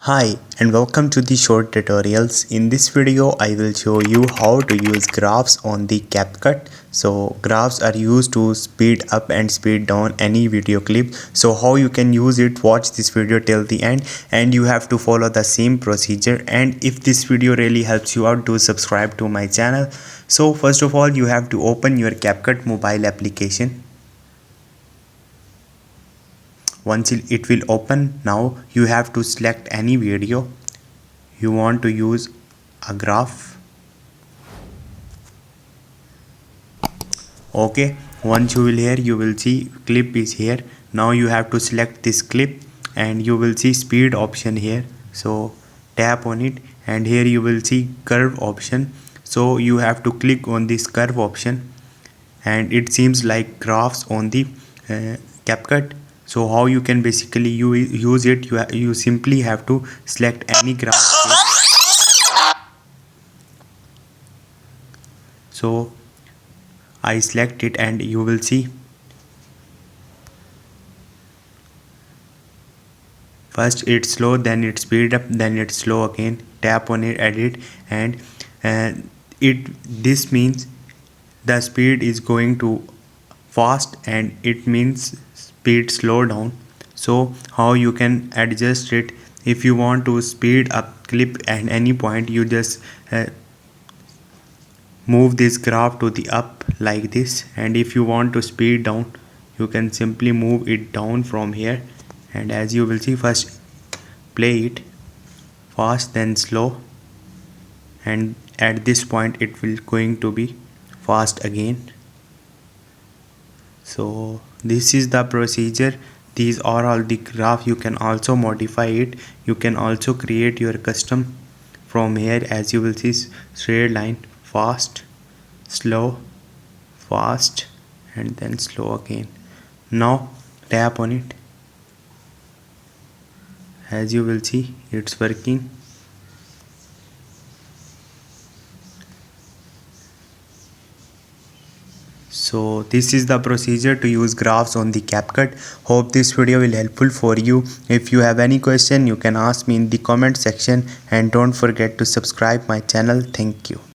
Hi and welcome to the short tutorials. In this video I will show you how to use graphs on the Capcut. So graphs are used to speed up and speed down any video clip. So how you can use it, watch this video till the end and you have to follow the same procedure. And if this video really helps you out, do subscribe to my channel. So first of all you have to open your Capcut mobile application. Once it will open, now you have to select any video you want to use a graph. Okay, once you will here, you will see clip is here. Now you have to select this clip and you will see speed option here. So tap on it and here you will see curve option. So you have to click on this curve option and it seems like graphs on the Capcut. So how you can basically use it, you simply have to select any graph here. So I select it and you will see first it's slow, then it speed up, then it's slow again. Tap on it, edit, and this means the speed is going to fast and it means speed slow down. So how you can adjust it, if you want to speed up clip at any point, you just move this graph to the up like this, and if you want to speed down you can simply move it down from here. And as you will see, first play it fast then slow, and at this point it will going to be fast again. So this is the procedure. These are all the graph. You can also modify it, you can also create your custom from here. As you will see, straight line, fast, slow, fast, and then slow again. Now tap on it. As you will see, it's working. So this is the procedure to use graphs on the Capcut. Hope this video will helpful for you. If you have any question, you can ask me in the comment section, and don't forget to subscribe my channel. Thank you.